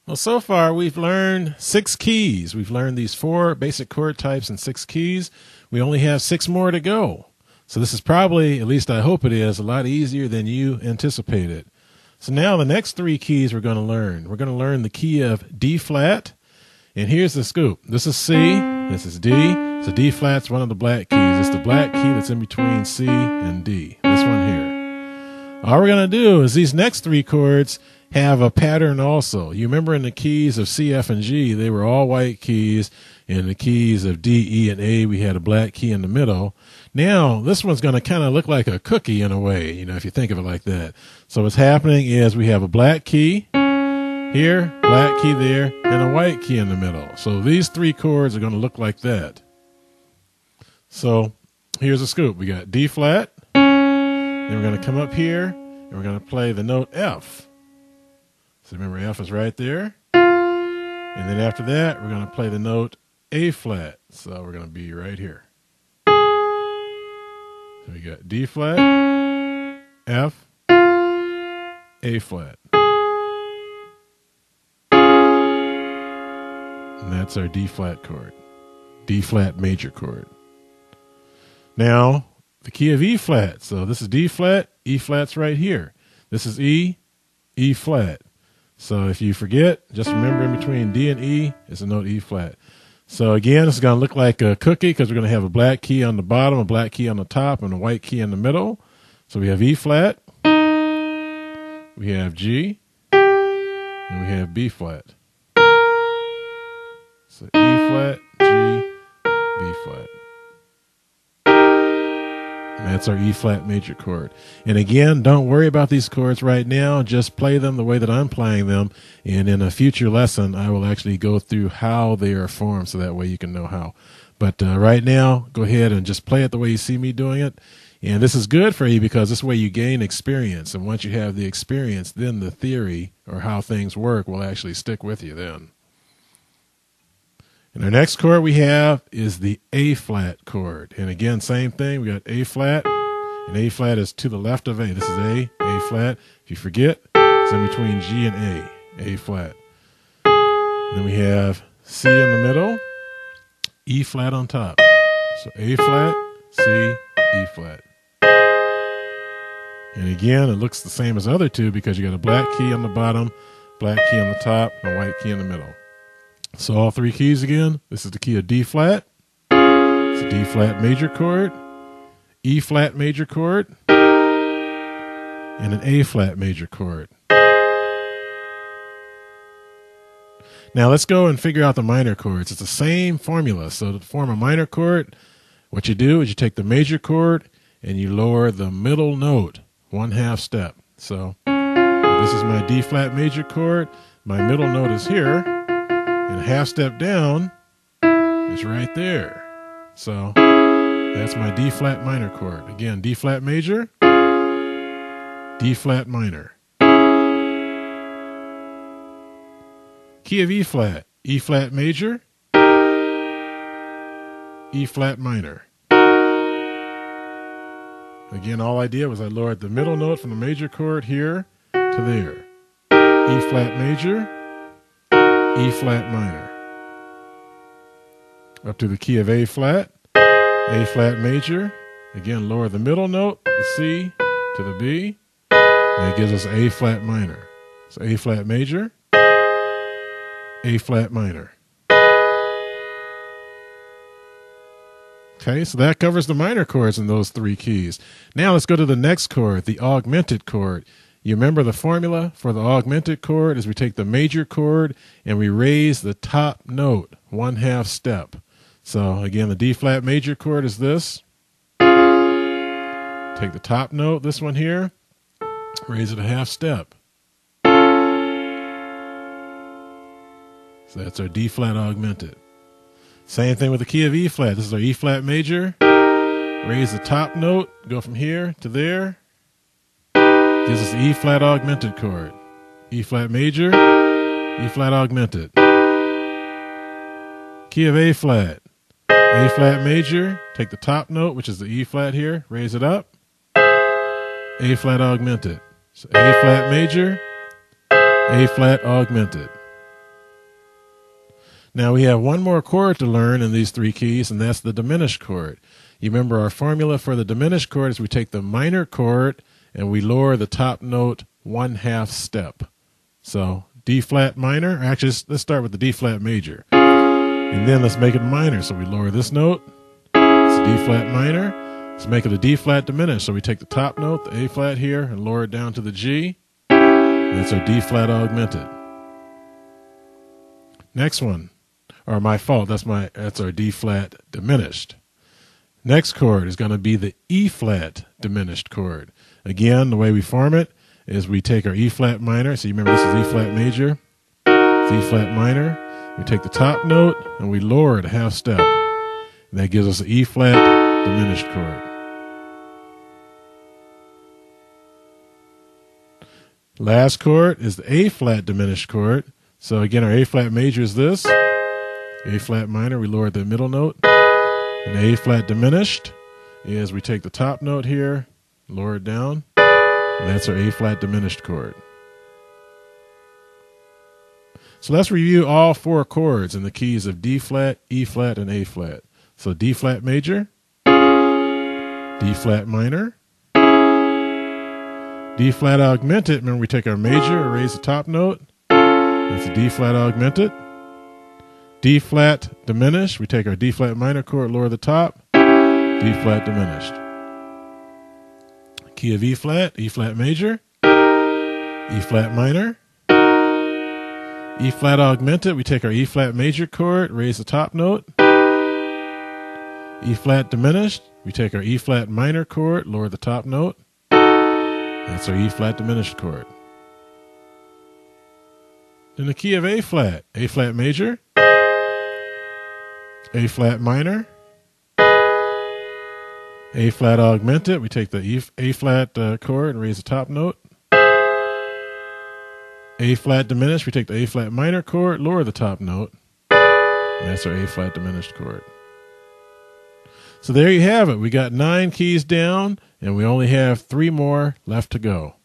Well, so far we've learned 6 keys. We've learned these 4 basic chord types and 6 keys. We only have 6 more to go. So this is probably, at least I hope it is, a lot easier than you anticipated. So now the next 3 keys we're going to learn. We're going to learn the key of D flat. And here's the scoop. This is C. This is D. So D flat's one of the black keys. It's the black key that's in between C and D. This one here. All we're going to do is these next 3 chords have a pattern also. You remember in the keys of C, F, and G, they were all white keys. In the keys of D, E, and A, we had a black key in the middle. Now, this one's going to kind of look like a cookie in a way, if you think of it like that. So what's happening is we have a black key here, black key there, and a white key in the middle. So these 3 chords are going to look like that. So here's the scoop. We got D flat, then we're going to come up here, and we're going to play the note F. So remember, F is right there. And then after that, we're going to play the note A flat. So we're going to be right here. So we got D flat, F, A flat. And that's our D flat chord. D flat major chord. Now, the key of E flat. So this is D flat, E flat's right here. This is E, E flat. So if you forget, just remember in between D and E is the note E flat. So again, it's going to look like a cookie because we're going to have a black key on the bottom, a black key on the top, and a white key in the middle. So we have E flat, we have G, and we have B flat. So E flat, G, B flat. And that's our E flat major chord. And again, don't worry about these chords right now. Just play them the way that I'm playing them. And in a future lesson, I will actually go through how they are formed so that way you can know how. But right now, go ahead and just play it the way you see me doing it. And this is good for you because this way you gain experience. And once you have the experience, then the theory or how things work will actually stick with you then. And our next chord we have is the A flat chord. And again, same thing. We got A flat, and A flat is to the left of A. This is A flat. If you forget, it's in between G and A flat. And then we have C in the middle, E flat on top. So A flat, C, E flat. And again, it looks the same as the other 2 because you got a black key on the bottom, black key on the top, and a white key in the middle. So all 3 keys again. This is the key of D flat. It's a D flat major chord, E flat major chord, and an A flat major chord. Now let's go and figure out the minor chords. It's the same formula. So to form a minor chord, what you do is you take the major chord and you lower the middle note 1/2 step. So this is my D flat major chord. My middle note is here. And a 1/2 step down is right there. So that's my D flat minor chord. Again, D flat major, D flat minor. Key of E flat major, E flat minor. Again, all I did was I lowered the middle note from the major chord here to there. E flat major, E flat minor. Up to the key of A flat major. Again, lower the middle note, the C to the B, and it gives us A flat minor. So A flat major, A flat minor. Okay, so that covers the minor chords in those 3 keys. Now let's go to the next chord, the augmented chord. You remember the formula for the augmented chord is we take the major chord and we raise the top note 1/2 step. So again, the D flat major chord is this. Take the top note, this one here, raise it a 1/2 step. So that's our D flat augmented. Same thing with the key of E flat. This is our E flat major. Raise the top note, go from here to there. Gives us the E flat augmented chord. E flat major, E flat augmented. Key of A flat major, take the top note, which is the E flat here, raise it up. A flat augmented. So A flat major, A flat augmented. Now we have one more chord to learn in these three keys, and that's the diminished chord. You remember our formula for the diminished chord is we take the minor chord and we lower the top note 1/2 step. So D flat minor, actually let's start with the D flat major. And then let's make it minor. So we lower this note, it's D flat minor. Let's make it a D flat diminished. So we take the top note, the A flat here, and lower it down to the G. And that's our D flat augmented. Next one, or my fault, that's our D flat diminished. Next chord is going to be the E flat diminished chord. Again, the way we form it is we take our E flat minor. So you remember this is E flat major, it's E flat minor. We take the top note and we lower it a 1/2 step. And that gives us an E flat diminished chord. Last chord is the A flat diminished chord. So again, our A flat major is this. A flat minor, we lower the middle note. And the A flat diminished is we take the top note here, lower it down, and that's our A flat diminished chord. So let's review all four chords in the keys of D flat, E flat, and A flat. So D flat major, D flat minor, D flat augmented. Remember, we take our major, raise the top note. That's a D flat augmented. D flat diminished. We take our D flat minor chord, lower the top. D flat diminished. Key of E flat major, E flat minor, E flat augmented. We take our E flat major chord, raise the top note. E flat diminished. We take our E flat minor chord, lower the top note. That's our E flat diminished chord. In the key of A flat major, A flat minor, A flat augmented. We take the A flat chord and raise the top note. A flat diminished. We take the A flat minor chord, lower the top note. And that's our A flat diminished chord. So there you have it. We got 9 keys down, and we only have 3 more left to go.